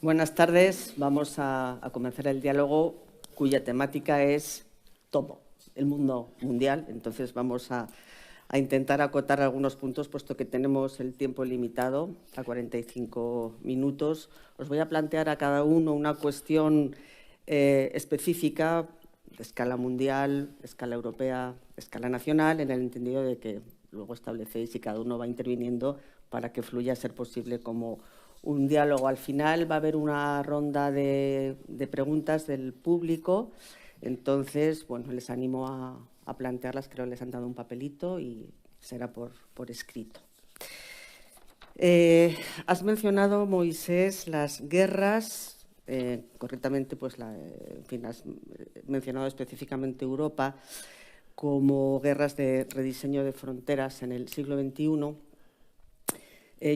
Buenas tardes. Vamos a comenzar el diálogo cuya temática es todo, el mundo mundial. Entonces vamos a intentar acotar algunos puntos, puesto que tenemos el tiempo limitado a 45 minutos. Os voy a plantear a cada uno una cuestión específica de escala mundial, escala europea, escala nacional, en el entendido de que luego establecéis y cada uno va interviniendo para que fluya a ser posible como un diálogo. Al final va a haber una ronda de preguntas del público. Entonces, bueno, les animo a plantearlas. Creo que les han dado un papelito y será por escrito. Has mencionado, Moisés, las guerras. Correctamente, pues en fin, has mencionado específicamente Europa como guerras de rediseño de fronteras en el siglo XXI.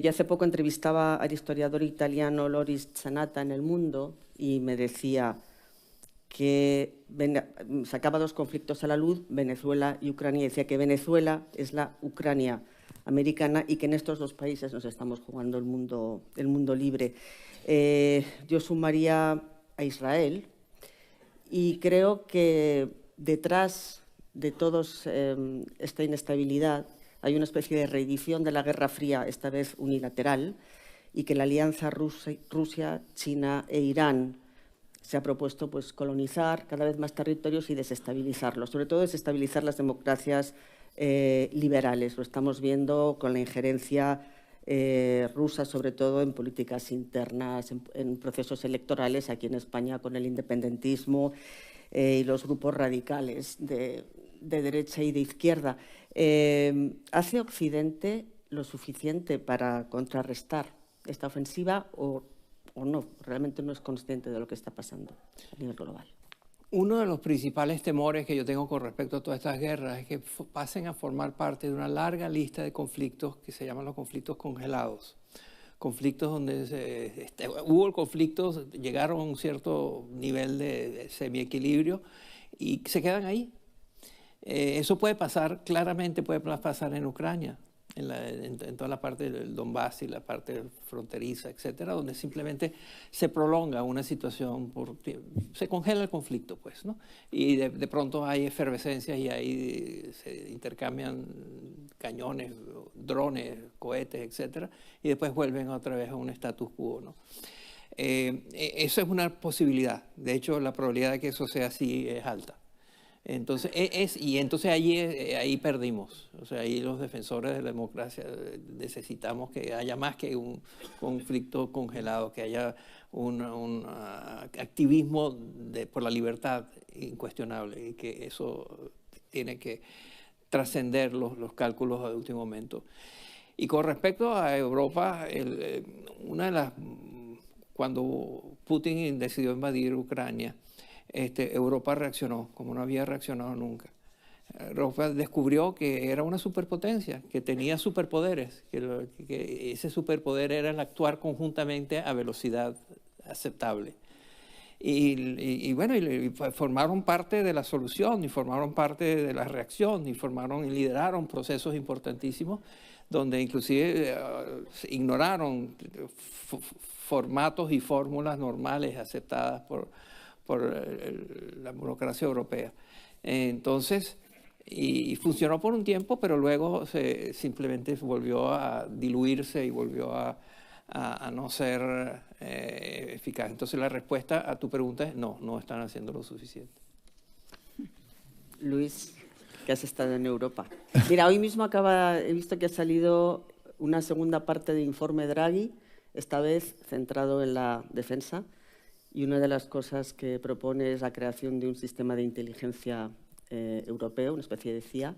Yo hace poco entrevistaba al historiador italiano Loris Zanata en El Mundo y me decía que sacaba dos conflictos a la luz, Venezuela y Ucrania, y decía que Venezuela es la Ucrania americana y que en estos dos países nos estamos jugando el mundo libre. Yo sumaría a Israel y creo que detrás de toda esta inestabilidad hay una especie de reedición de la Guerra Fría, esta vez unilateral, y que la alianza Rusia, China e Irán se ha propuesto pues, colonizar cada vez más territorios y desestabilizarlos, sobre todo desestabilizar las democracias liberales. Lo estamos viendo con la injerencia rusa, sobre todo en políticas internas, en procesos electorales, aquí en España con el independentismo y los grupos radicales de derecha y de izquierda. ¿Hace Occidente lo suficiente para contrarrestar esta ofensiva o no? Realmente no es consciente de lo que está pasando a nivel global. Uno de los principales temores que yo tengo con respecto a todas estas guerras es que pasen a formar parte de una larga lista de conflictos que se llaman los conflictos congelados. Conflictos donde hubo conflictos, llegaron a un cierto nivel de semiequilibrio y se quedan ahí. Eso puede pasar, claramente puede pasar en Ucrania, en toda la parte del Donbass y la parte fronteriza, etcétera, donde simplemente se prolonga una situación, se congela el conflicto, pues, ¿no? Y de pronto hay efervescencia y ahí se intercambian cañones, drones, cohetes, etcétera, y después vuelven otra vez a un status quo, ¿no? Eso es una posibilidad. De hecho, la probabilidad de que eso sea así es alta. Entonces, entonces ahí perdimos. O sea, ahí los defensores de la democracia necesitamos que haya más que un conflicto congelado, que haya un activismo por la libertad incuestionable y que eso tiene que trascender los cálculos de último momento. Y con respecto a Europa, cuando Putin decidió invadir Ucrania, Europa reaccionó como no había reaccionado nunca. Europa descubrió que era una superpotencia, que tenía superpoderes, que ese superpoder era el actuar conjuntamente a velocidad aceptable. Y formaron parte de la solución, y formaron parte de la reacción, y lideraron procesos importantísimos, donde inclusive ignoraron formatos y fórmulas normales aceptadas por la burocracia europea. Entonces, y funcionó por un tiempo, pero luego simplemente volvió a diluirse y volvió a no ser eficaz. Entonces, la respuesta a tu pregunta es no están haciendo lo suficiente. Luis, que has estado en Europa. Mira, hoy mismo he visto que ha salido una segunda parte de Informe Draghi, esta vez centrado en la defensa. Y una de las cosas que propone es la creación de un sistema de inteligencia europeo, una especie de CIA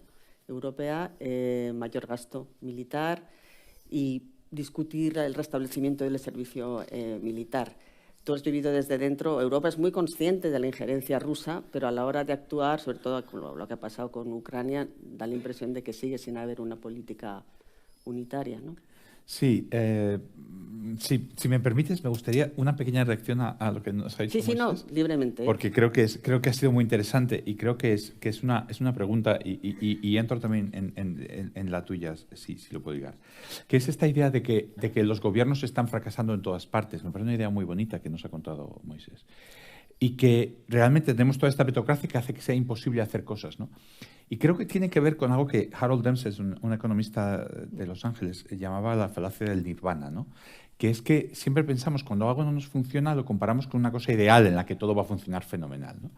europea, mayor gasto militar y discutir el restablecimiento del servicio militar. Tú has vivido desde dentro. Europa es muy consciente de la injerencia rusa, pero a la hora de actuar, sobre todo con lo que ha pasado con Ucrania, da la impresión de que sigue sin haber una política unitaria, ¿no? Sí, si me permites, me gustaría una pequeña reacción a lo que nos ha dicho Sí, no, Moisés, libremente. porque creo que ha sido muy interesante y creo que es una pregunta y entro también en la tuya, si lo puedo llegar, que es esta idea de que los gobiernos están fracasando en todas partes. Me parece una idea muy bonita que nos ha contado Moisés. Y que realmente tenemos toda esta petocracia que hace que sea imposible hacer cosas, ¿no? Y creo que tiene que ver con algo que Harold Dempsey, un economista de Los Ángeles, llamaba la falacia del nirvana, ¿no? Que es que siempre pensamos cuando algo no nos funciona lo comparamos con una cosa ideal en la que todo va a funcionar fenomenal, ¿no?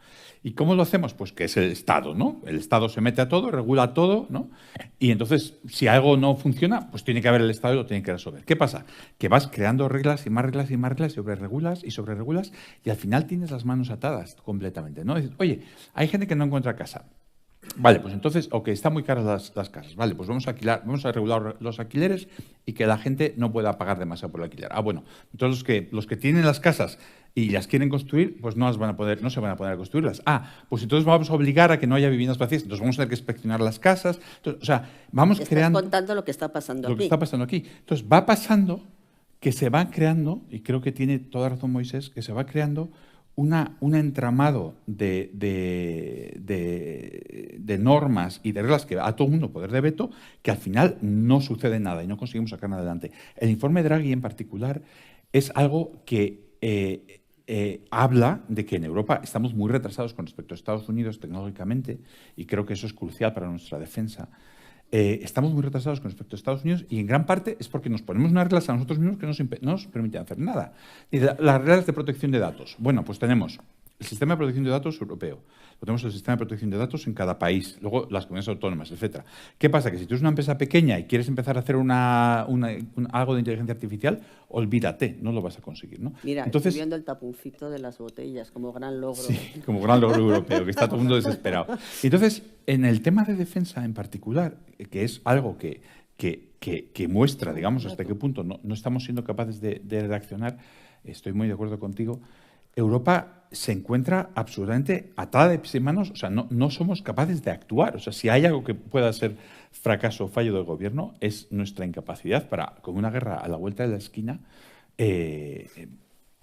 ¿Y cómo lo hacemos? Pues que es el Estado, ¿no? El Estado se mete a todo, regula todo, ¿no? Y entonces, si algo no funciona, pues tiene que haber el Estado y lo tiene que resolver. ¿Qué pasa? Que vas creando reglas y más reglas y más reglas, y sobre regulas, y al final tienes las manos atadas completamente, ¿no? Dices, oye, hay gente que no encuentra casa. Vale, pues entonces, ok, están muy caras las casas. Vale, pues vamos a regular los alquileres y que la gente no pueda pagar demasiado por el alquiler. Ah, bueno, entonces los que tienen las casas y las quieren construir, pues no se van a poder a construirlas. Ah, pues entonces vamos a obligar a que no haya viviendas vacías. Entonces vamos a tener que inspeccionar las casas. Entonces, o sea, vamos creando... Estás contando lo que está pasando aquí. Lo que está pasando aquí. Entonces va pasando que se va creando, y creo que tiene toda razón Moisés, que se va creando un entramado de normas y de reglas que a todo el mundo poder de veto, que al final no sucede nada y no conseguimos sacar nada adelante. El informe Draghi en particular es algo que habla de que en Europa estamos muy retrasados con respecto a Estados Unidos tecnológicamente, y creo que eso es crucial para nuestra defensa. Estamos muy retrasados con respecto a Estados Unidos y en gran parte es porque nos ponemos unas reglas a nosotros mismos que no nos permiten hacer nada. Y las reglas de protección de datos. Bueno, pues tenemos el sistema de protección de datos europeo, tenemos el sistema de protección de datos en cada país, luego las comunidades autónomas, etcétera. ¿Qué pasa? Que si tú eres una empresa pequeña y quieres empezar a hacer algo de inteligencia artificial, olvídate, no lo vas a conseguir, ¿no? Mira, entonces, estoy viendo el tapuncito de las botellas como gran logro. Sí, como gran logro europeo, que está todo el mundo desesperado. Entonces, en el tema de defensa en particular, que es algo que muestra, digamos, hasta qué punto no estamos siendo capaces de reaccionar, estoy muy de acuerdo contigo, Europa se encuentra absolutamente atada de pies y manos, o sea, no somos capaces de actuar. O sea, si hay algo que pueda ser fracaso o fallo del gobierno, es nuestra incapacidad para, con una guerra a la vuelta de la esquina,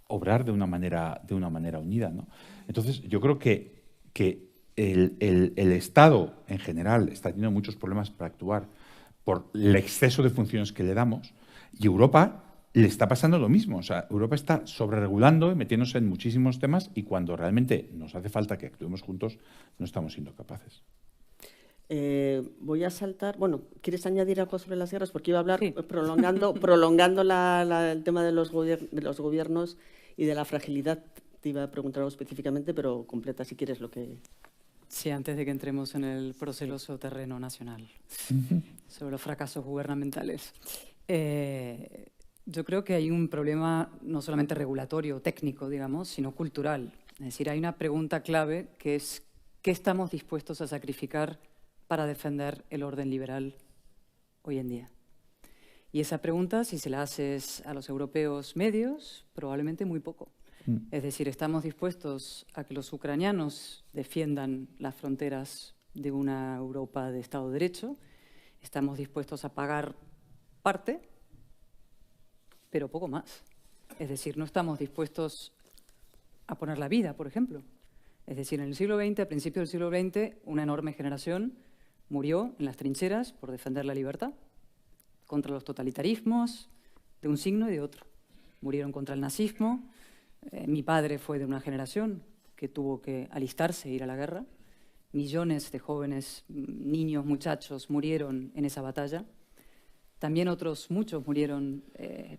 obrar de una manera unida, ¿no? Entonces, yo creo que el Estado en general está teniendo muchos problemas para actuar por el exceso de funciones que le damos, y Europa le está pasando lo mismo. O sea, Europa está sobreregulando y metiéndose en muchísimos temas, y cuando realmente nos hace falta que actuemos juntos, no estamos siendo capaces. Voy a saltar. Bueno, ¿quieres añadir algo sobre las guerras? Porque iba a hablar Sí. prolongando el tema de los gobiernos y de la fragilidad. Te iba a preguntar algo específicamente, pero completa si quieres lo que... Sí, antes de que entremos en el proceloso terreno nacional sobre los fracasos gubernamentales. Yo creo que hay un problema no solamente regulatorio, técnico, digamos, sino cultural. Es decir, hay una pregunta clave que es ¿qué estamos dispuestos a sacrificar para defender el orden liberal hoy en día? Y esa pregunta, si se la haces a los europeos medios, probablemente muy poco. Es decir, estamos dispuestos a que los ucranianos defiendan las fronteras de una Europa de Estado de Derecho, estamos dispuestos a pagar parte, pero poco más. Es decir, no estamos dispuestos a poner la vida, por ejemplo. Es decir, en el siglo XX, a principios del siglo XX, una enorme generación murió en las trincheras por defender la libertad contra los totalitarismos de un signo y de otro. Murieron contra el nazismo. Mi padre fue de una generación que tuvo que alistarse e ir a la guerra. Millones de jóvenes, niños, muchachos murieron en esa batalla. También otros muchos murieron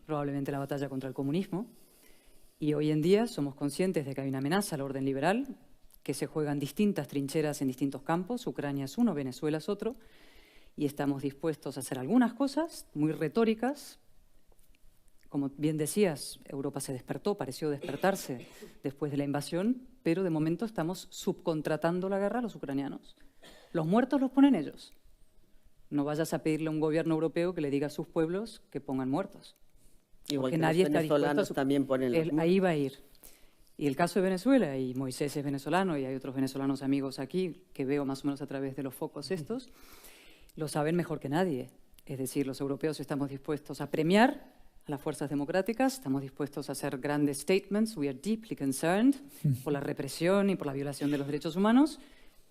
probablemente en la batalla contra el comunismo. Y hoy en día somos conscientes de que hay una amenaza al orden liberal, que se juegan distintas trincheras en distintos campos. Ucrania es uno, Venezuela es otro. Y estamos dispuestos a hacer algunas cosas muy retóricas. Como bien decías, Europa se despertó, pareció despertarse después de la invasión, pero de momento estamos subcontratando la guerra a los ucranianos. Los muertos los ponen ellos. No vayas a pedirle a un gobierno europeo que le diga a sus pueblos que pongan muertos. Igual porque que nadie los está venezolanos también ponen los muertos. ahí va a ir. Y el caso de Venezuela, y Moisés es venezolano, y hay otros venezolanos amigos aquí que veo más o menos a través de los focos estos, lo saben mejor que nadie. Es decir, los europeos estamos dispuestos a premiar a las fuerzas democráticas, estamos dispuestos a hacer grandes statements, we are deeply concerned por la represión y por la violación de los derechos humanos,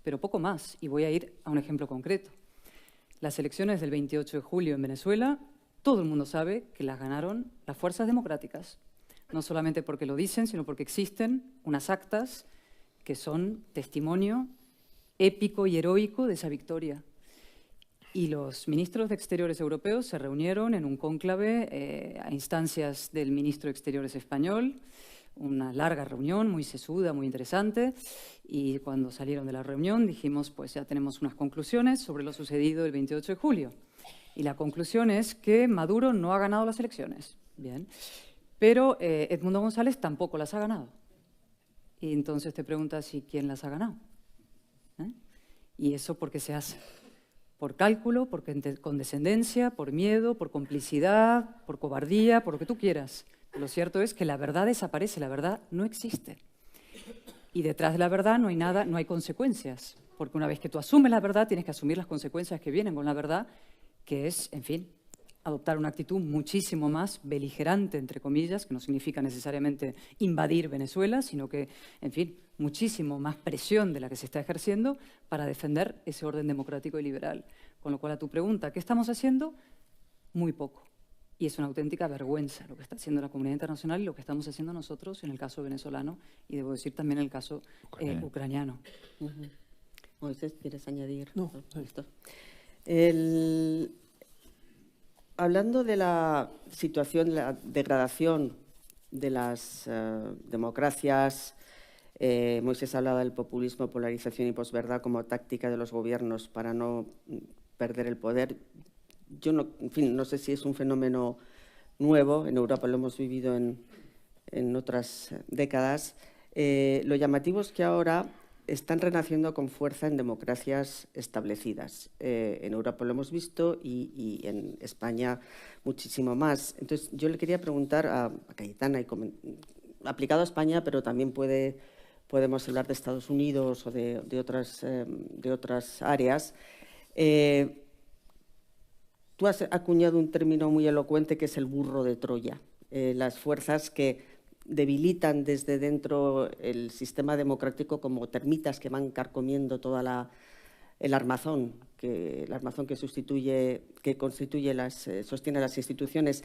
pero poco más. Y voy a ir a un ejemplo concreto. Las elecciones del 28 de julio en Venezuela, todo el mundo sabe que las ganaron las fuerzas democráticas. No solamente porque lo dicen, sino porque existen unas actas que son testimonio épico y heroico de esa victoria. Y los ministros de Exteriores europeos se reunieron en un cónclave a instancias del ministro de Exteriores español, una larga reunión muy sesuda, muy interesante, y cuando salieron de la reunión dijimos, pues ya tenemos unas conclusiones sobre lo sucedido el 28 de julio. Y la conclusión es que Maduro no ha ganado las elecciones. Bien. Pero Edmundo González tampoco las ha ganado. Y entonces te preguntas, ¿y quién las ha ganado? ¿Y eso por qué se hace? Por cálculo, por condescendencia, por miedo, por complicidad, por cobardía, por lo que tú quieras. Lo cierto es que la verdad desaparece, la verdad no existe. Y detrás de la verdad no hay nada, no hay consecuencias. Porque una vez que tú asumes la verdad, tienes que asumir las consecuencias que vienen con la verdad, que es, en fin, adoptar una actitud muchísimo más beligerante, entre comillas, que no significa necesariamente invadir Venezuela, sino que, en fin, muchísimo más presión de la que se está ejerciendo para defender ese orden democrático y liberal. Con lo cual, a tu pregunta, ¿qué estamos haciendo? Muy poco. Y es una auténtica vergüenza lo que está haciendo la comunidad internacional y lo que estamos haciendo nosotros en el caso venezolano y, debo decir, también en el caso ucraniano. Moisés, ¿quieres añadir? No. Listo. Hablando de la situación, la degradación de las democracias, Moisés hablaba del populismo, polarización y posverdad como táctica de los gobiernos para no perder el poder. Yo no, en fin, no sé si es un fenómeno nuevo, en Europa lo hemos vivido en otras décadas. Lo llamativo es que ahora están renaciendo con fuerza en democracias establecidas. En Europa lo hemos visto y en España muchísimo más. Entonces, yo le quería preguntar a Cayetana, aplicado a España, pero también podemos hablar de Estados Unidos o de otras áreas. Tú has acuñado un término muy elocuente que es el burro de Troya. Las fuerzas que debilitan desde dentro el sistema democrático como termitas que van carcomiendo toda el armazón que sostiene las instituciones.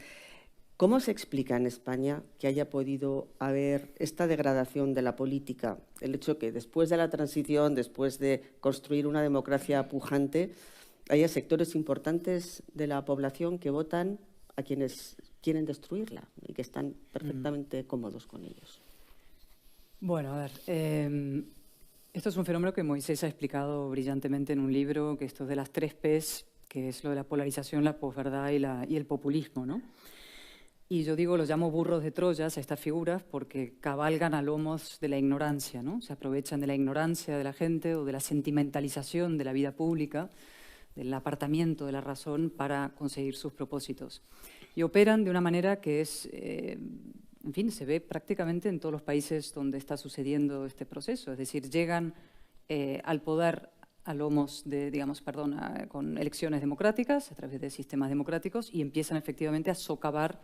¿Cómo se explica en España que haya podido haber esta degradación de la política? El hecho que después de la transición, después de construir una democracia pujante, haya sectores importantes de la población que votan a quienes quieren destruirla y que están perfectamente cómodos con ellos. Bueno, a ver, esto es un fenómeno que Moisés ha explicado brillantemente en un libro, que esto es de las 3 P's, que es lo de la polarización, la posverdad y el populismo, ¿no? Y yo lo llamo burros de Troya a estas figuras porque cabalgan a lomos de la ignorancia, ¿no? Se aprovechan de la ignorancia de la gente o de la sentimentalización de la vida pública, del apartamiento de la razón para conseguir sus propósitos. Y operan de una manera que es, en fin, se ve prácticamente en todos los países donde está sucediendo este proceso. Es decir, llegan al poder a lomos con elecciones democráticas, a través de sistemas democráticos, y empiezan efectivamente a socavar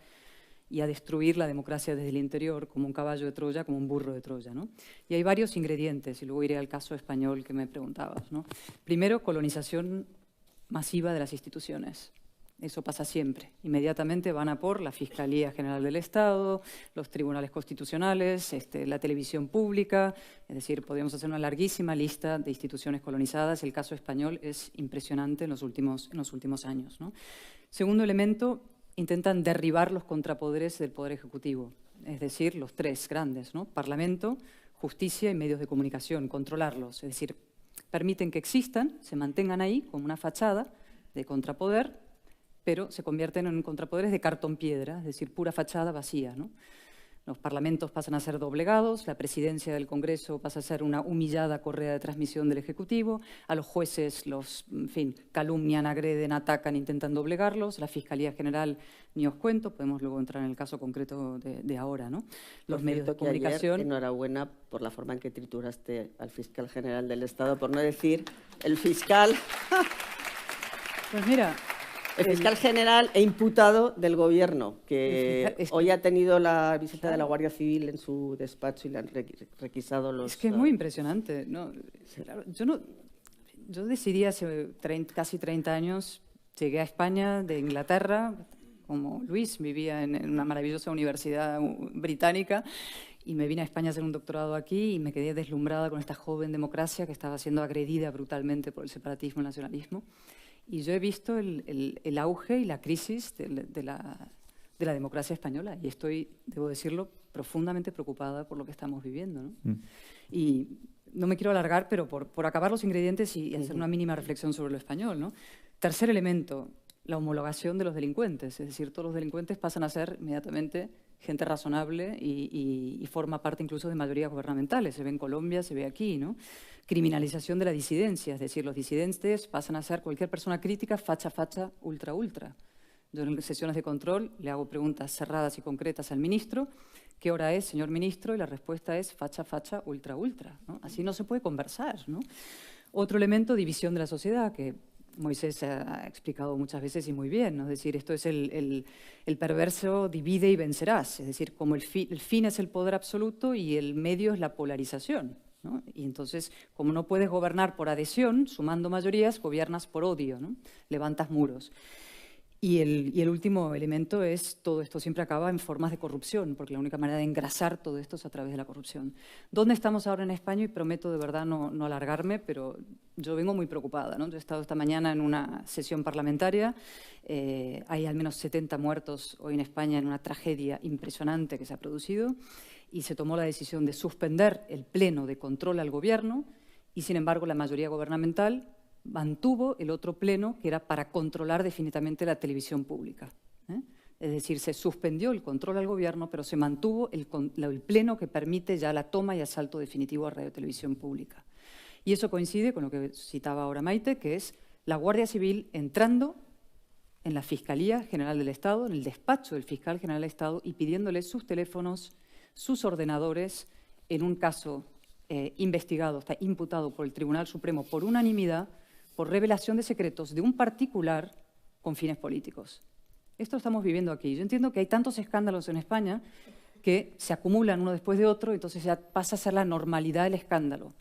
y a destruir la democracia desde el interior, como un caballo de Troya, como un burro de Troya, ¿no? Y hay varios ingredientes, y luego iré al caso español que me preguntabas, ¿no? Primero, colonización masiva de las instituciones. Eso pasa siempre. Inmediatamente van a por la Fiscalía General del Estado, los tribunales constitucionales, la televisión pública. Es decir, podríamos hacer una larguísima lista de instituciones colonizadas. El caso español es impresionante en los últimos años, ¿no? Segundo elemento, intentan derribar los contrapoderes del Poder Ejecutivo. Es decir, los 3 grandes, ¿no? Parlamento, justicia y medios de comunicación, controlarlos. Es decir, permiten que existan, se mantengan ahí como una fachada de contrapoder, pero se convierten en contrapoderes de cartón piedra, es decir, pura fachada vacía, ¿no? Los parlamentos pasan a ser doblegados, la presidencia del Congreso pasa a ser una humillada correa de transmisión del Ejecutivo, a los jueces calumnian, agreden, atacan, intentan doblegarlos, la Fiscalía General, ni os cuento, podemos luego entrar en el caso concreto de ahora, ¿no? Los medios de comunicación. Ayer, enhorabuena por la forma en que trituraste al fiscal general del Estado, por no decir el fiscal. Pues mira, El fiscal general e imputado del Gobierno, que hoy ha tenido la visita de la Guardia Civil en su despacho y le han requisado los... Es que es muy impresionante, ¿no? Claro, yo decidí hace casi 30 años, llegué a España de Inglaterra, como Luis, vivía en una maravillosa universidad británica, y me vine a España a hacer un doctorado aquí y me quedé deslumbrada con esta joven democracia que estaba siendo agredida brutalmente por el separatismo y el nacionalismo. Y yo he visto el auge y la crisis de la democracia española y estoy, debo decirlo, profundamente preocupada por lo que estamos viviendo, ¿no? Y no me quiero alargar, pero por acabar los ingredientes y hacer una mínima reflexión sobre lo español, ¿no? Tercer elemento, la homologación de los delincuentes. Es decir, todos los delincuentes pasan a ser inmediatamente gente razonable y forma parte incluso de mayorías gubernamentales. Se ve en Colombia, se ve aquí, ¿no? Criminalización de la disidencia, es decir, los disidentes pasan a ser cualquier persona crítica, facha, facha, ultra, ultra. Yo en sesiones de control le hago preguntas cerradas y concretas al ministro. ¿Qué hora es, señor ministro? Y la respuesta es facha, facha, ultra, ultra, ¿no? Así no se puede conversar, ¿no? Otro elemento, división de la sociedad, que Moisés ha explicado muchas veces y muy bien, ¿no? Es decir, esto es el perverso divide y vencerás. Es decir, como el fin es el poder absoluto y el medio es la polarización, ¿no? Y entonces, como no puedes gobernar por adhesión, sumando mayorías, gobiernas por odio, ¿no? Levantas muros. Y el último elemento es, todo esto siempre acaba en formas de corrupción, porque la única manera de engrasar todo esto es a través de la corrupción. ¿Dónde estamos ahora en España? Y prometo de verdad no alargarme, pero yo vengo muy preocupada, ¿no? Yo he estado esta mañana en una sesión parlamentaria, hay al menos 70 muertos hoy en España en una tragedia impresionante que se ha producido, y se tomó la decisión de suspender el pleno de control al Gobierno, y sin embargo la mayoría gubernamental mantuvo el otro pleno que era para controlar definitivamente la televisión pública, ¿eh? Es decir, se suspendió el control al Gobierno, pero se mantuvo el pleno que permite ya la toma y asalto definitivo a Radio Televisión Pública. Y eso coincide con lo que citaba ahora Maite, que es la Guardia Civil entrando en la Fiscalía General del Estado, en el despacho del Fiscal General del Estado, y pidiéndole sus teléfonos, sus ordenadores, en un caso investigado, está imputado por el Tribunal Supremo por unanimidad, por revelación de secretos de un particular con fines políticos. Esto estamos viviendo aquí. Yo entiendo que hay tantos escándalos en España que se acumulan uno después de otro, entonces ya pasa a ser la normalidad del escándalo.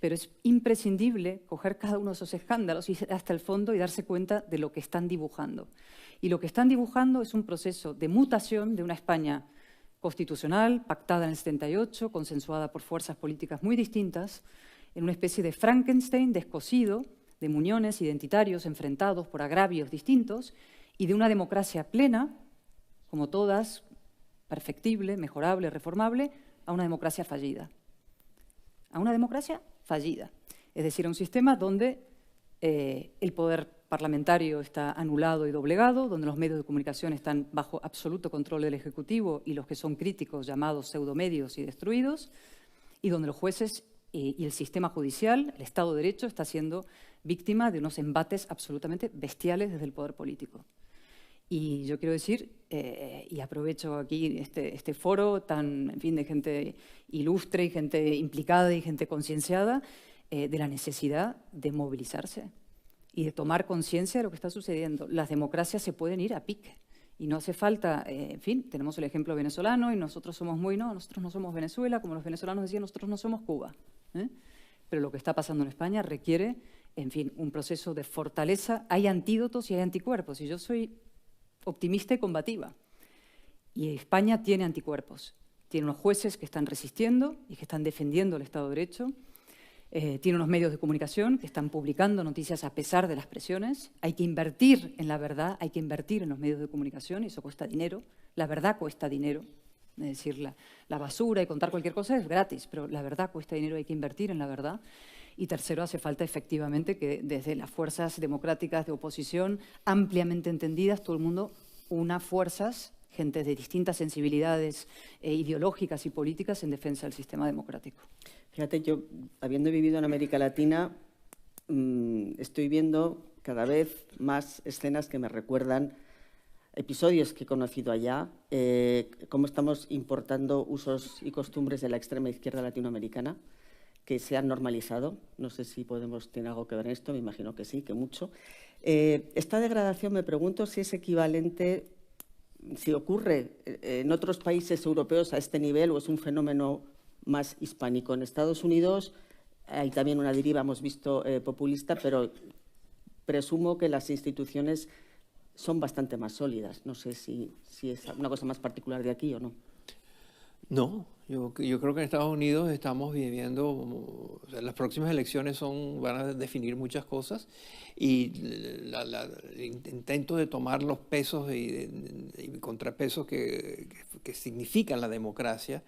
Pero es imprescindible coger cada uno de esos escándalos y ir hasta el fondo y darse cuenta de lo que están dibujando. Y lo que están dibujando es un proceso de mutación de una España constitucional, pactada en el 78, consensuada por fuerzas políticas muy distintas, en una especie de Frankenstein descosido, de muñones identitarios enfrentados por agravios distintos, y de una democracia plena, como todas, perfectible, mejorable, reformable, a una democracia fallida. A una democracia fallida. Es decir, a un sistema donde el poder parlamentario está anulado y doblegado, donde los medios de comunicación están bajo absoluto control del Ejecutivo y los que son críticos llamados pseudomedios y destruidos, y donde los jueces y el sistema judicial, el Estado de Derecho, está siendo víctima de unos embates absolutamente bestiales desde el poder político. Y yo quiero decir, y aprovecho aquí este foro tan, en fin, de gente ilustre y gente implicada y gente concienciada, de la necesidad de movilizarse y de tomar conciencia de lo que está sucediendo. Las democracias se pueden ir a pique y no hace falta, en fin, tenemos el ejemplo venezolano y nosotros somos nosotros no somos Venezuela, como los venezolanos decían, nosotros no somos Cuba, ¿eh? Pero lo que está pasando en España requiere, en fin, un proceso de fortaleza. Hay antídotos y hay anticuerpos, y yo soy optimista y combativa. Y España tiene anticuerpos. Tiene unos jueces que están resistiendo y que están defendiendo el Estado de Derecho. Tiene unos medios de comunicación que están publicando noticias a pesar de las presiones. Hay que invertir en la verdad, hay que invertir en los medios de comunicación, y eso cuesta dinero. La verdad cuesta dinero. Es decir, la basura y contar cualquier cosa es gratis, pero la verdad cuesta dinero, hay que invertir en la verdad. Y tercero, hace falta efectivamente que desde las fuerzas democráticas de oposición, ampliamente entendidas, todo el mundo una fuerzas, gente de distintas sensibilidades ideológicas y políticas en defensa del sistema democrático. Fíjate, yo, habiendo vivido en América Latina, estoy viendo cada vez más escenas que me recuerdan episodios que he conocido allá, cómo estamos importando usos y costumbres de la extrema izquierda latinoamericana, que se han normalizado. No sé si Podemos tiene algo que ver en esto, me imagino que sí, que mucho. Esta degradación, me pregunto si es equivalente, si ocurre en otros países europeos a este nivel o es un fenómeno más hispánico. En Estados Unidos hay también una deriva, hemos visto, populista, pero presumo que las instituciones son bastante más sólidas. No sé si es una cosa más particular de aquí o no. No, yo creo que en Estados Unidos estamos viviendo, o sea, las próximas elecciones van a definir muchas cosas y el intento de tomar los pesos y contrapesos que significan la democracia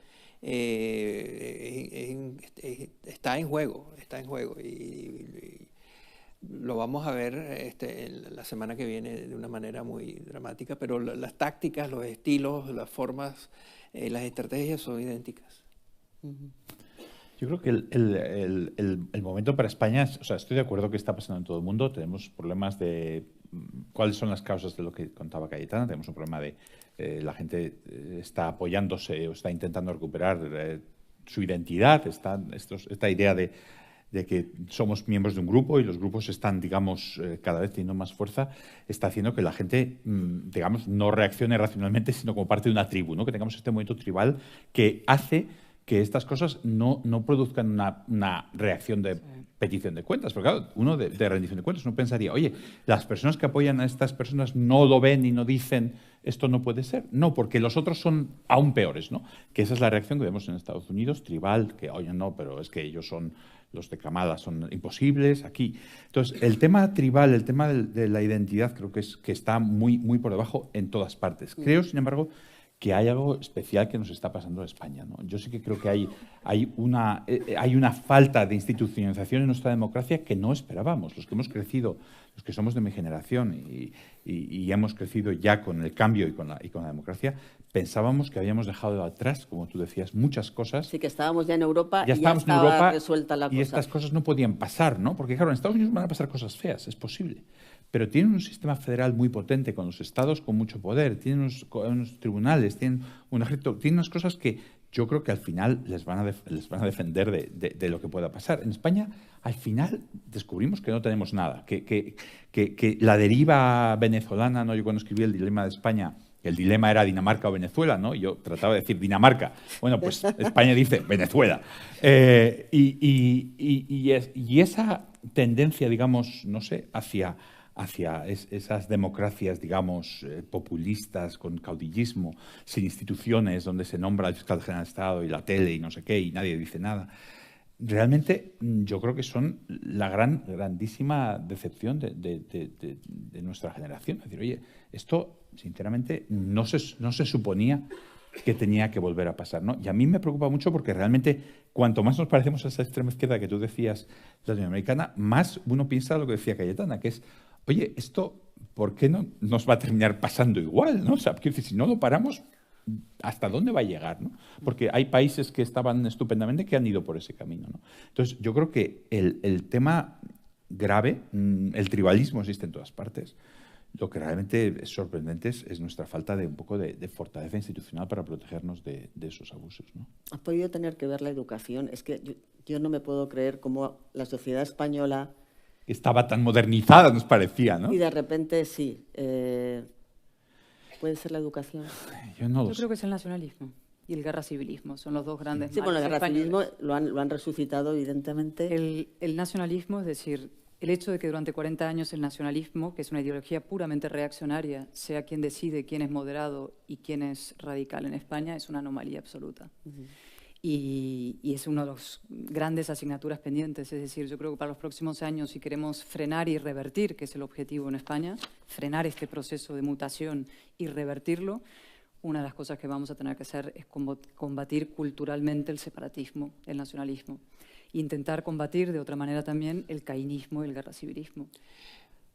está en juego y lo vamos a ver la semana que viene de una manera muy dramática, pero las tácticas, los estilos, las formas, las estrategias son idénticas. Yo creo que el momento para España, o sea, estoy de acuerdo que está pasando en todo el mundo, tenemos problemas de cuáles son las causas de lo que contaba Cayetana, tenemos un problema de la gente está apoyándose o está intentando recuperar su identidad, esta idea de que somos miembros de un grupo y los grupos están, digamos, cada vez teniendo más fuerza, está haciendo que la gente, digamos, no reaccione racionalmente, sino como parte de una tribu, ¿no? Que tengamos este movimiento tribal que hace que estas cosas no produzcan una reacción de petición de cuentas. Porque claro, uno de rendición de cuentas, uno pensaría, oye, las personas que apoyan a estas personas no lo ven y no dicen esto no puede ser. No, porque los otros son aún peores, ¿no? Que esa es la reacción que vemos en Estados Unidos, tribal, que oye, no, pero es que ellos son los de Kamala, son imposibles aquí. Entonces, el tema tribal, el tema de la identidad, creo que está muy, muy por debajo en todas partes. Creo, sin embargo, que hay algo especial que nos está pasando en España, ¿no? Yo sí que creo que hay una falta de institucionalización en nuestra democracia que no esperábamos. Los que hemos crecido, los que somos de mi generación y hemos crecido ya con el cambio y con la pensábamos democracia, pensábamos que habíamos dejado atrás, como tú decías, muchas cosas. Sí, que estábamos ya en Europa ya y ya estábamos en estaba Europa resuelta la cosa. Y estas cosas no podían pasar, ¿no? Porque claro, en Estados Unidos van a pasar cosas feas, es posible. Pero tienen un sistema federal muy potente, con los estados con mucho poder, tienen unos tribunales, tienen un ejército, tienen unas cosas que yo creo que al final les van a defender de lo que pueda pasar. En España, al final, descubrimos que no tenemos nada, que la deriva venezolana, ¿no? Yo cuando escribí el dilema de España, el dilema era Dinamarca o Venezuela, ¿no? Yo trataba de decir Dinamarca. Bueno, pues España dice Venezuela. Y esa tendencia, digamos, no sé, hacia esas democracias, digamos, populistas, con caudillismo, sin instituciones, donde se nombra al fiscal general de Estado y la tele y no sé qué, y nadie dice nada. Realmente yo creo que son la grandísima decepción de nuestra generación. Es decir, oye, esto, sinceramente, no se suponía que tenía que volver a pasar, ¿no? Y a mí me preocupa mucho porque realmente cuanto más nos parecemos a esa extrema izquierda que tú decías, latinoamericana, más uno piensa lo que decía Cayetana, que es, oye, esto, ¿por qué no nos va a terminar pasando igual, ¿no? O sea, quiero decir, si no lo paramos, ¿hasta dónde va a llegar, ¿no? Porque hay países que estaban estupendamente que han ido por ese camino, ¿no? Entonces, yo creo que el tema grave, el tribalismo existe en todas partes. Lo que realmente es sorprendente es nuestra falta de un poco de fortaleza institucional para protegernos de esos abusos, ¿no? ¿Ha podido tener que ver la educación? Es que yo no me puedo creer cómo la sociedad española estaba tan modernizada, nos parecía, ¿no? Y de repente sí. ¿Puede ser la educación? Yo creo que es el nacionalismo y el guerra-civilismo. Son los dos grandes Sí, bueno, el males guerra-civilismo españoles. lo han resucitado, evidentemente. El nacionalismo, es decir, el hecho de que durante 40 años el nacionalismo, que es una ideología puramente reaccionaria, sea quien decide quién es moderado y quién es radical en España, es una anomalía absoluta. Y es una de las grandes asignaturas pendientes. Es decir, yo creo que para los próximos años, si queremos frenar y revertir, que es el objetivo en España, frenar este proceso de mutación y revertirlo, una de las cosas que vamos a tener que hacer es combatir culturalmente el separatismo, el nacionalismo. Intentar combatir de otra manera también el caínismo y el guerra-civilismo.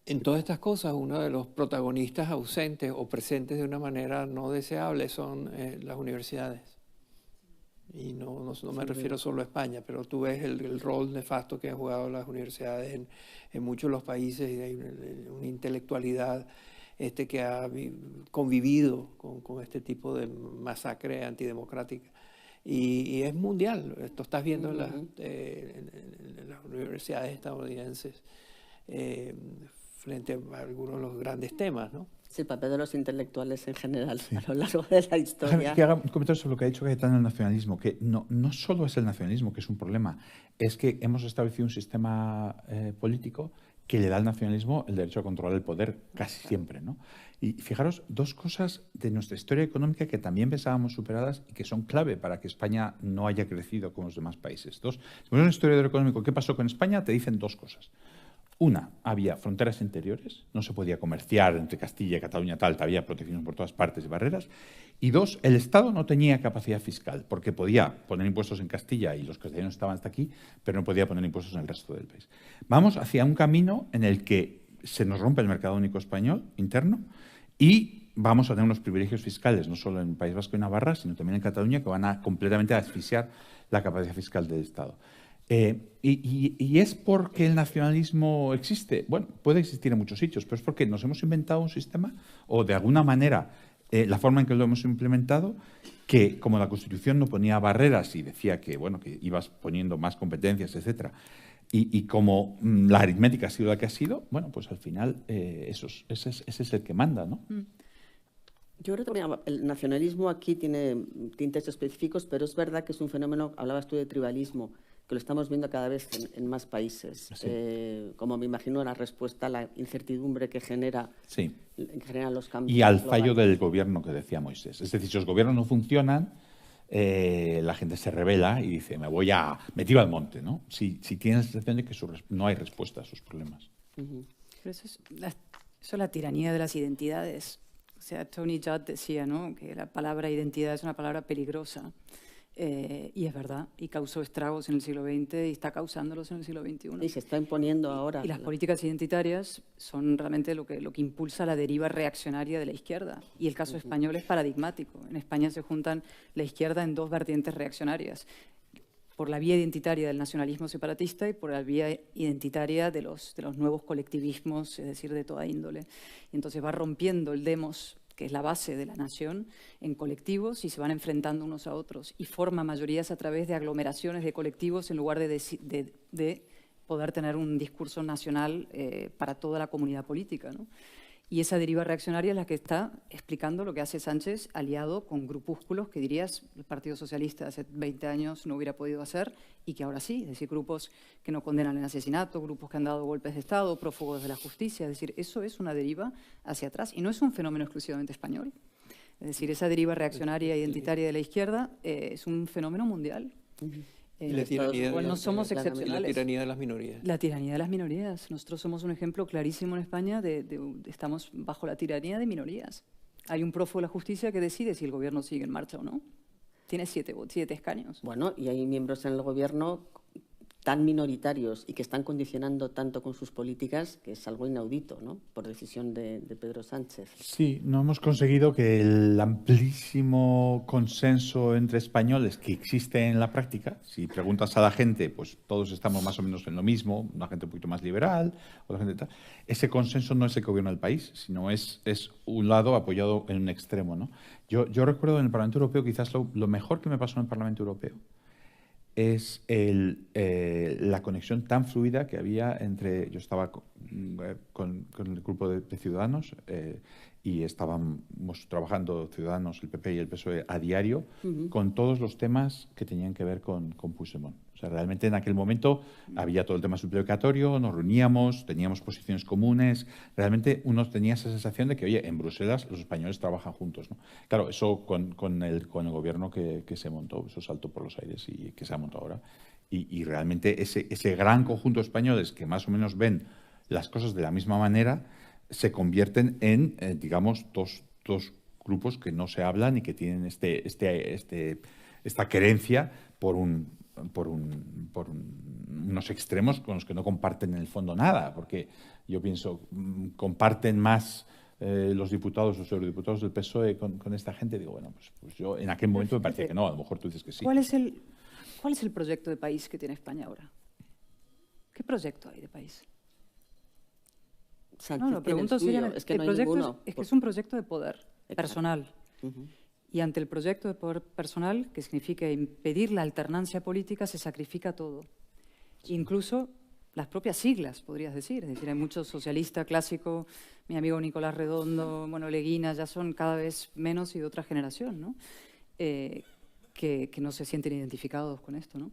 En todas estas cosas, uno de los protagonistas ausentes o presentes de una manera no deseable son las universidades. Y no me refiero solo a España, pero tú ves el rol nefasto que han jugado las universidades en muchos de los países, y hay una intelectualidad que ha convivido con este tipo de masacre antidemocrática. Y es mundial. Esto estás viendo en las universidades estadounidenses frente a algunos de los grandes temas, ¿no? Sí, el papel de los intelectuales en general a lo largo de la historia. Que haga un comentario sobre lo que ha dicho Cayetano del nacionalismo, que no solo es el nacionalismo, que es un problema, es que hemos establecido un sistema político que le da al nacionalismo el derecho a controlar el poder casi siempre, ¿no? Y fijaros, dos cosas de nuestra historia económica que también pensábamos superadas y que son clave para que España no haya crecido como los demás países. Si ves un historiador económico, ¿qué pasó con España? Te dicen dos cosas. Una, había fronteras interiores, no se podía comerciar entre Castilla y Cataluña, había protecciones por todas partes y barreras. Y dos, el Estado no tenía capacidad fiscal, porque podía poner impuestos en Castilla y los castellanos estaban hasta aquí, pero no podía poner impuestos en el resto del país. Vamos hacia un camino en el que se nos rompe el mercado único español interno y vamos a tener unos privilegios fiscales, no solo en el País Vasco y Navarra, sino también en Cataluña, que van a completamente asfixiar la capacidad fiscal del Estado. ¿Y es porque el nacionalismo existe? Bueno, puede existir en muchos sitios, pero es porque nos hemos inventado un sistema o de alguna manera la forma en que lo hemos implementado, que como la Constitución no ponía barreras y decía que, bueno, que ibas poniendo más competencias, etcétera, y como la aritmética ha sido la que ha sido, bueno, pues al final ese es el que manda, ¿no? Yo creo que el nacionalismo aquí tiene tintes específicos, pero es verdad que es un fenómeno, hablabas tú de tribalismo, que lo estamos viendo cada vez en más países. Sí. Como me imagino la respuesta a la incertidumbre que generan los cambios. Y al fallo del gobierno que decía Moisés. Es decir, si los gobiernos no funcionan, la gente se rebela y dice, me tiro al monte, ¿no? Si tiene la sensación de que no hay respuesta a sus problemas. Pero eso es la tiranía de las identidades. O sea, Tony Judd decía, ¿no?, que la palabra identidad es una palabra peligrosa. Y es verdad, y causó estragos en el siglo XX y está causándolos en el siglo XXI. Y se está imponiendo ahora. Y las políticas identitarias son realmente lo que impulsa la deriva reaccionaria de la izquierda. Y el caso español es paradigmático. En España se juntan la izquierda en dos vertientes reaccionarias, por la vía identitaria del nacionalismo separatista y por la vía identitaria de los nuevos colectivismos, es decir, de toda índole. Y entonces va rompiendo el demos, que es la base de la nación, en colectivos y se van enfrentando unos a otros y forma mayorías a través de aglomeraciones de colectivos en lugar de poder tener un discurso nacional para toda la comunidad política, ¿no? Y esa deriva reaccionaria es la que está explicando lo que hace Sánchez aliado con grupúsculos que dirías el Partido Socialista hace 20 años no hubiera podido hacer y que ahora sí, es decir, grupos que no condenan el asesinato, grupos que han dado golpes de Estado, prófugos de la justicia, es decir, eso es una deriva hacia atrás y no es un fenómeno exclusivamente español. Es decir, esa deriva reaccionaria identitaria de la izquierda es un fenómeno mundial. La tiranía, no somos excepcionales. La tiranía de las minorías. La tiranía de las minorías. Nosotros somos un ejemplo clarísimo en España estamos bajo la tiranía de minorías. Hay un prófugo de la justicia que decide si el gobierno sigue en marcha o no. Tiene 7 escaños. Bueno, y hay miembros en el gobierno tan minoritarios y que están condicionando tanto con sus políticas que es algo inaudito, ¿no?, por decisión de Pedro Sánchez. Sí, no hemos conseguido que el amplísimo consenso entre españoles que existe en la práctica, si preguntas a la gente, pues todos estamos más o menos en lo mismo, una gente un poquito más liberal, otra gente tal. Ese consenso no es el que gobierna el país, sino es un lado apoyado en un extremo, ¿no? Yo recuerdo en el Parlamento Europeo, quizás lo mejor que me pasó en el Parlamento Europeo es la conexión tan fluida que había entre... Yo estaba con el grupo de Ciudadanos y estábamos trabajando Ciudadanos, el PP y el PSOE a diario con todos los temas que tenían que ver con Puigdemont. O sea, realmente en aquel momento había todo el tema suplicatorio, nos reuníamos, teníamos posiciones comunes. Realmente uno tenía esa sensación de que, oye, en Bruselas los españoles trabajan juntos, ¿no? Claro, eso con el gobierno que se montó, eso saltó por los aires y que se ha montado ahora. Y realmente ese gran conjunto de españoles que más o menos ven las cosas de la misma manera se convierten en, digamos, dos grupos que no se hablan y que tienen esta querencia por unos extremos con los que no comparten en el fondo nada, porque yo pienso, comparten más los diputados o eurodiputados del PSOE con esta gente. Digo, bueno, pues yo en aquel momento me parecía que no, a lo mejor tú dices que sí. ¿Cuál es el proyecto de país que tiene España ahora? ¿Qué proyecto hay de país? Sánchez, no, lo pregunto seriamente. Es que no hay ninguno. Es que es un proyecto de poder personal. Y ante el proyecto de poder personal, que significa impedir la alternancia política, se sacrifica todo. Incluso las propias siglas, podrías decir. Es decir, hay muchos socialistas clásicos, mi amigo Nicolás Redondo, bueno, Leguina, ya son cada vez menos y de otra generación, ¿no? Que no se sienten identificados con esto, ¿no?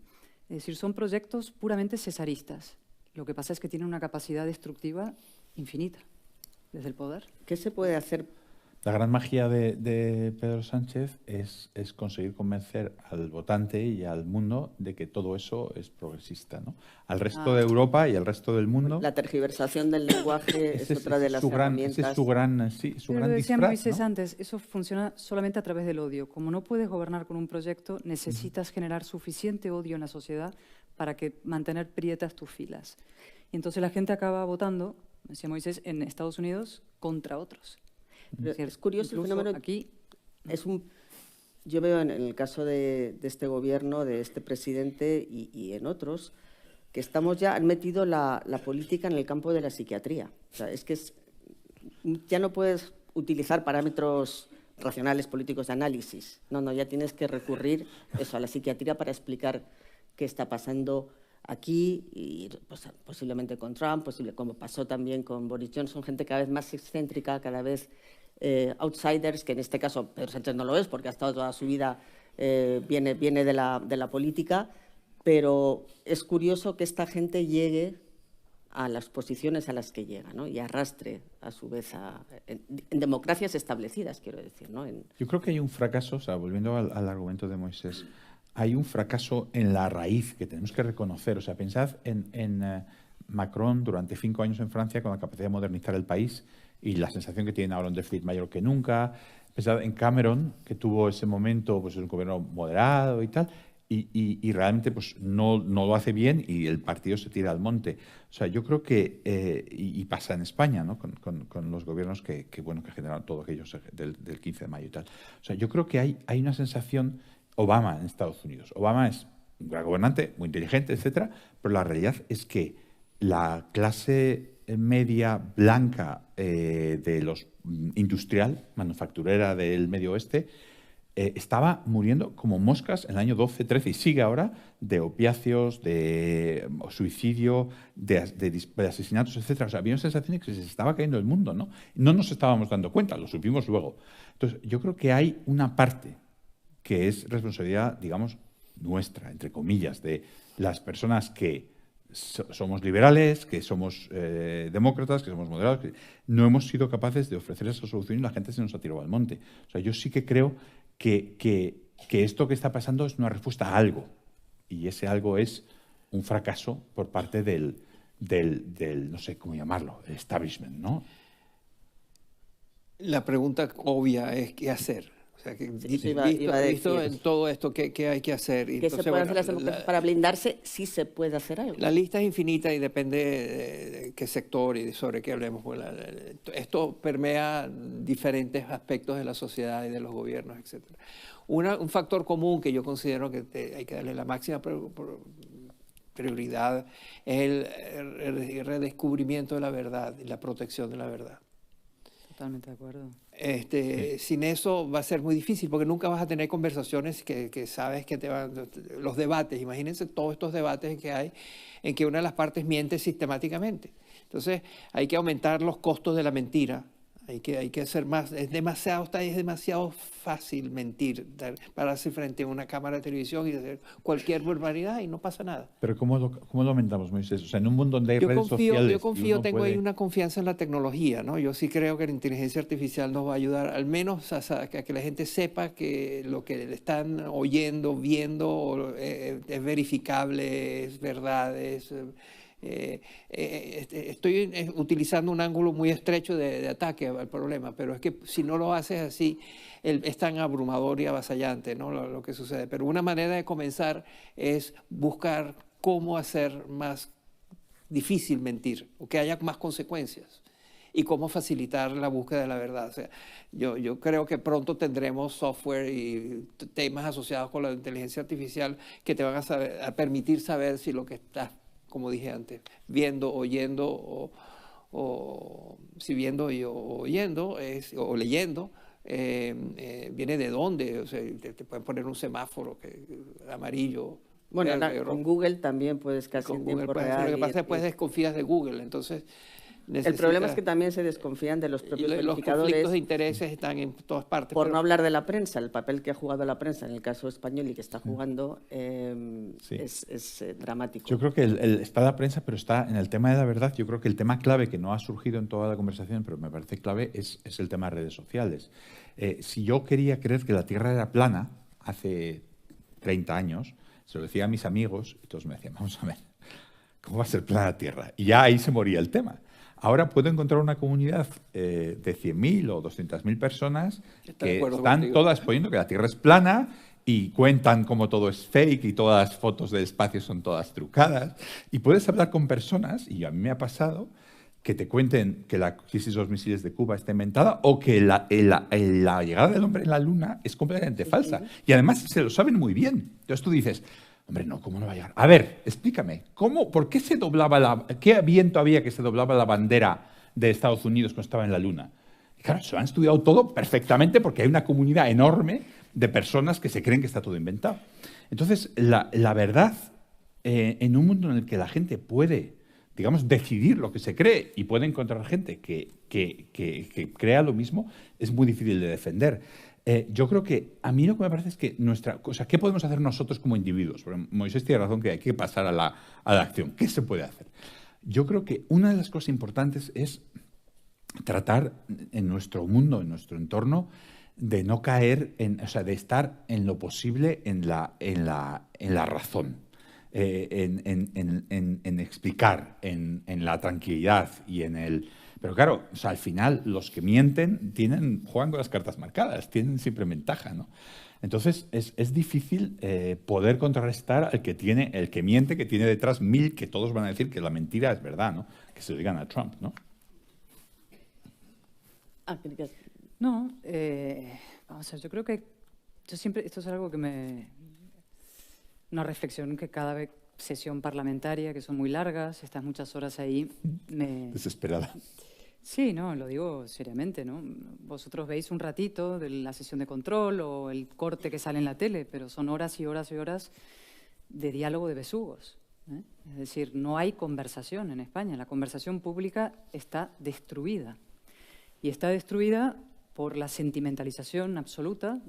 Es decir, son proyectos puramente cesaristas. Lo que pasa es que tienen una capacidad destructiva infinita desde el poder. ¿Qué se puede hacer? La gran magia de Pedro Sánchez es conseguir convencer al votante y al mundo de que todo eso es progresista, ¿no? Al resto de Europa y al resto del mundo. La tergiversación del lenguaje es otra de las herramientas. Ese es su gran Lo decía disfraz, Moisés ¿no? antes, eso funciona solamente a través del odio. Como no puedes gobernar con un proyecto, necesitas generar suficiente odio en la sociedad para mantener prietas tus filas. Y entonces la gente acaba votando, decía Moisés, en Estados Unidos contra otros. Es curioso el fenómeno. Aquí Yo veo en el caso de este gobierno, de este presidente y en otros, que han metido la política en el campo de la psiquiatría. O sea, ya no puedes utilizar parámetros racionales políticos de análisis. No, ya tienes que recurrir a la psiquiatría para explicar qué está pasando aquí y pues, posiblemente con Trump, como pasó también con Boris Johnson, gente cada vez más excéntrica, cada vez outsiders, que en este caso Pedro Sánchez no lo es porque ha estado toda su vida, viene de la política, pero es curioso que esta gente llegue a las posiciones a las que llega, ¿no? Y arrastre a su vez en democracias establecidas, quiero decir, ¿no? Yo creo que hay un fracaso, o sea, volviendo al argumento de Moisés, hay un fracaso en la raíz que tenemos que reconocer. O sea, pensad en Macron durante 5 años en Francia con la capacidad de modernizar el país y la sensación que tiene ahora un déficit mayor que nunca. Pensad en Cameron, que tuvo ese momento, pues es un gobierno moderado y tal, y realmente pues no lo hace bien y el partido se tira al monte. O sea, yo creo que, y pasa en España, ¿no? Con los gobiernos que generaron todo aquello del 15 de mayo y tal. O sea, yo creo que hay una sensación. Obama en Estados Unidos. Obama es un gran gobernante, muy inteligente, etcétera, pero la realidad es que la clase media blanca de los industrial, manufacturera del Medio Oeste, estaba muriendo como moscas en el año 12, 13 y sigue ahora de opiáceos, de suicidio, de asesinatos, etcétera. O sea, había una sensación de que se estaba cayendo el mundo, ¿no? No nos estábamos dando cuenta, lo supimos luego. Entonces, yo creo que hay una parte que es responsabilidad, digamos, nuestra, entre comillas, de las personas que somos liberales, que somos demócratas, que somos moderados, que no hemos sido capaces de ofrecer esa solución y la gente se nos ha tirado al monte. O sea, yo sí que creo que esto que está pasando es una respuesta a algo, y ese algo es un fracaso por parte del no sé cómo llamarlo, el establishment, ¿no? La pregunta obvia es ¿qué hacer? O sea, que visto en todo esto, ¿qué hay que hacer? ¿Qué se puede hacer las democracias para blindarse? Sí se puede hacer algo. La lista es infinita y depende de qué sector y sobre qué hablemos. Esto permea diferentes aspectos de la sociedad y de los gobiernos, etc. Un factor común que yo considero que hay que darle la máxima prioridad es el redescubrimiento de la verdad y la protección de la verdad. Totalmente de acuerdo. Sin eso va a ser muy difícil porque nunca vas a tener conversaciones que sabes que te van... Los debates, imagínense todos estos debates que hay en que una de las partes miente sistemáticamente. Entonces hay que aumentar los costos de la mentira. Hay que hacer más. Es demasiado fácil mentir, pararse frente a una cámara de televisión y hacer cualquier barbaridad y no pasa nada. Pero ¿cómo lo aumentamos, Moisés? O sea, en un mundo donde hay redes sociales... Yo confío, tengo ahí una confianza en la tecnología, ¿no? Yo sí creo que la inteligencia artificial nos va a ayudar al menos a que la gente sepa que lo que le están oyendo, viendo, es verificable, es verdad, estoy utilizando un ángulo muy estrecho de ataque al problema, pero es que si no lo haces así, es tan abrumador y avasallante, ¿no? Lo que sucede. Pero una manera de comenzar es buscar cómo hacer más difícil mentir, o que haya más consecuencias, y cómo facilitar la búsqueda de la verdad. O sea, yo creo que pronto tendremos software y temas asociados con la inteligencia artificial que te van a permitir saber si lo que estás, como dije antes, viendo, oyendo, o si viendo y oyendo, o leyendo, viene de dónde, o sea, te pueden poner un semáforo amarillo. Bueno, verde, con Google también puedes casi con en Google tiempo puedes, real. lo que pasa es que después desconfías de Google, entonces El problema es que también se desconfían de los propios los verificadores. conflictos de intereses están en todas partes. Por no hablar de la prensa, el papel que ha jugado la prensa en el caso español y que está jugando Sí. es dramático. Yo creo que está la prensa, pero está en el tema de la verdad. Yo creo que el tema clave, que no ha surgido en toda la conversación, pero me parece clave, es el tema de redes sociales. Si yo quería creer que la Tierra era plana hace 30 años, se lo decía a mis amigos y todos me decían, vamos a ver, ¿cómo va a ser plana la Tierra? Y ya ahí se moría el tema. Ahora puedo encontrar una comunidad de 100.000 o 200.000 personas que están todas poniendo que la Tierra es plana y cuentan cómo todo es fake y todas las fotos del espacio son todas trucadas. Y puedes hablar con personas, y a mí me ha pasado, que te cuenten que la crisis de los misiles de Cuba está inventada o que la llegada del hombre en la Luna es completamente falsa. Y además se lo saben muy bien. Entonces tú dices, hombre, no, ¿cómo no va a llegar? A ver, explícame, ¿por qué se doblaba qué viento había que se doblaba la bandera de Estados Unidos cuando estaba en la Luna? Y claro, se lo han estudiado todo perfectamente porque hay una comunidad enorme de personas que se creen que está todo inventado. Entonces, la verdad, en un mundo en el que la gente puede, digamos, decidir lo que se cree y puede encontrar gente que crea lo mismo, es muy difícil de defender. Yo creo que a mí lo que me parece es que ¿qué podemos hacer nosotros como individuos? Porque Moisés tiene razón que hay que pasar a la acción. ¿Qué se puede hacer? Yo creo que una de las cosas importantes es tratar en nuestro mundo, en nuestro entorno, de no caer de estar en lo posible en la razón, en explicar, en la tranquilidad y en el... Pero claro, al final los que mienten juegan con las cartas marcadas, tienen siempre ventaja, ¿no? Entonces es difícil poder contrarrestar al que miente, que tiene detrás 1000 que todos van a decir que la mentira es verdad, ¿no? Que se lo digan a Trump, ¿no? No, vamos a ver, yo creo que esto es algo que una reflexión que cada sesión parlamentaria, que son muy largas, estas muchas horas ahí, Desesperada. Sí, no, lo digo seriamente, ¿no? Vosotros veis un ratito de la sesión de control o el corte que sale en la tele, pero son horas y horas y horas de diálogo de besugos, ¿eh? Es decir, no hay conversación en España. La conversación pública está destruida. Y está destruida por la sentimentalización absoluta.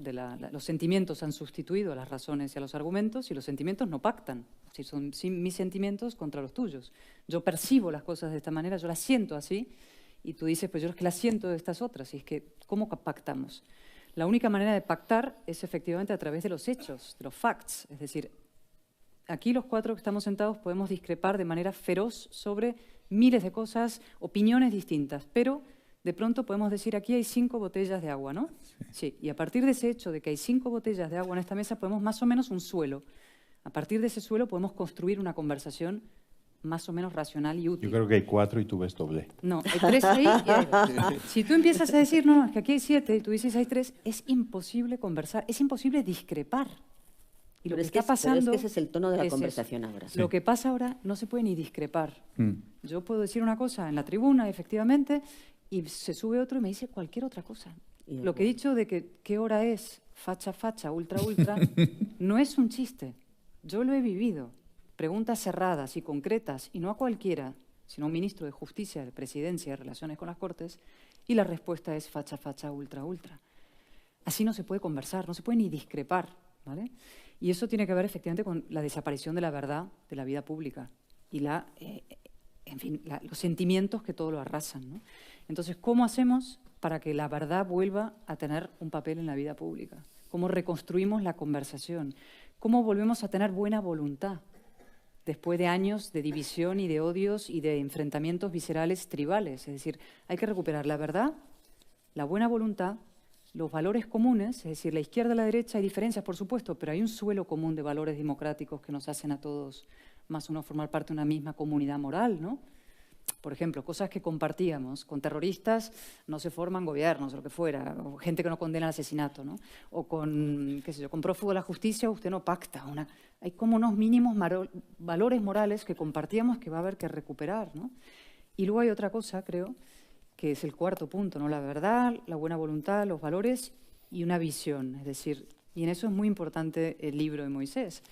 Los sentimientos han sustituido a las razones y a los argumentos y los sentimientos no pactan. Si son mis sentimientos contra los tuyos. Yo percibo las cosas de esta manera, yo las siento así. Y tú dices, pues yo es que la siento de estas otras. Y es que, ¿cómo pactamos? La única manera de pactar es efectivamente a través de los hechos, de los facts. Es decir, aquí los cuatro que estamos sentados podemos discrepar de manera feroz sobre miles de cosas, opiniones distintas, pero de pronto podemos decir, aquí hay 5 botellas de agua, ¿no? Sí. Y a partir de ese hecho de que hay 5 botellas de agua en esta mesa, podemos más o menos un suelo. A partir de ese suelo podemos construir una conversación más o menos racional y útil. Yo creo que hay 4 y tú ves doble. No, hay 3 ahí y hay 2. Si tú empiezas a decir, no, es que aquí hay 7 y tú dices hay 3, es imposible conversar, es imposible discrepar. Y lo que está pasando... Pero es que ese es el tono de la conversación ahora. Sí. Lo que pasa ahora no se puede ni discrepar. Yo puedo decir una cosa en la tribuna, efectivamente, y se sube otro y me dice cualquier otra cosa. Lo que he dicho de que qué hora es, facha, facha, ultra, ultra, no es un chiste. Yo lo he vivido. Preguntas cerradas y concretas, y no a cualquiera, sino a un ministro de Justicia, de Presidencia, de Relaciones con las Cortes, y la respuesta es facha, facha, ultra, ultra. Así no se puede conversar, no se puede ni discrepar, ¿vale? Y eso tiene que ver efectivamente con la desaparición de la verdad de la vida pública y los sentimientos que todo lo arrasan, ¿no? Entonces, ¿cómo hacemos para que la verdad vuelva a tener un papel en la vida pública? ¿Cómo reconstruimos la conversación? ¿Cómo volvemos a tener buena voluntad? Después de años de división y de odios y de enfrentamientos viscerales tribales. Es decir, hay que recuperar la verdad, la buena voluntad, los valores comunes, es decir, la izquierda y la derecha hay diferencias, por supuesto, pero hay un suelo común de valores democráticos que nos hacen a todos más o menos formar parte de una misma comunidad moral, ¿no? Por ejemplo, cosas que compartíamos. Con terroristas no se forman gobiernos o lo que fuera, o gente que no condena el asesinato, ¿no? O con, qué sé yo, con prófugo de la justicia usted no pacta. Hay como unos mínimos valores morales que compartíamos que va a haber que recuperar, ¿no? Y luego hay otra cosa, creo, que es el cuarto punto, ¿no? La verdad, la buena voluntad, los valores y una visión. Es decir, y en eso es muy importante el libro de Moisés,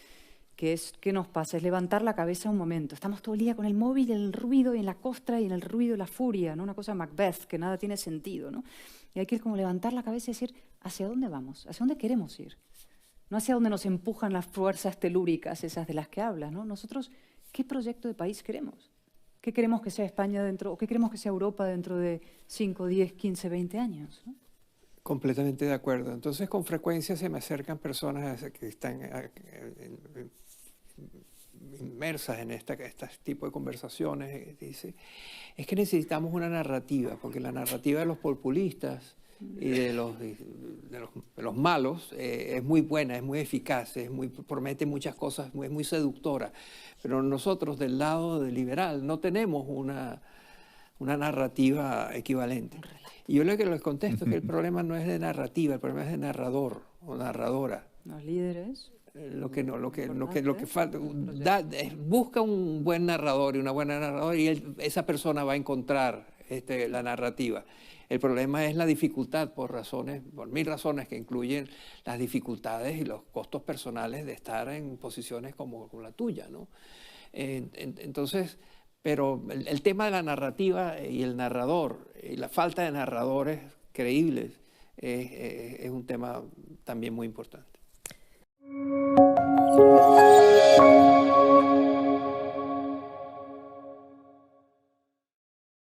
que es, ¿qué nos pasa? Es levantar la cabeza un momento. Estamos todo el día con el móvil, en el ruido y en la costra y en el ruido y la furia, ¿no? Una cosa Macbeth, que nada tiene sentido, ¿no? Y hay que como levantar la cabeza y decir, ¿hacia dónde vamos? ¿Hacia dónde queremos ir? No hacia dónde nos empujan las fuerzas telúricas, esas de las que hablas, ¿no? Nosotros, ¿qué proyecto de país queremos? ¿Qué queremos que sea España dentro, o qué queremos que sea Europa dentro de 5, 10, 15, 20 años, ¿no? Completamente de acuerdo. Entonces, con frecuencia se me acercan personas que están inmersas en este tipo de conversaciones. Dice, es que necesitamos una narrativa, porque la narrativa de los populistas y de los malos es muy buena, es muy eficaz, promete muchas cosas, es muy seductora. Pero nosotros, del lado del liberal, no tenemos una narrativa equivalente. Y yo lo que les contesto es que el problema no es de narrativa, el problema es de narrador o narradora. Los líderes. Lo que falta, busca un buen narrador y una buena narradora y esa persona va a encontrar la narrativa. El problema es la dificultad por 1000 razones que incluyen las dificultades y los costos personales de estar en posiciones como la tuya, ¿no? Entonces, pero el tema de la narrativa y el narrador y la falta de narradores creíbles es un tema también muy importante.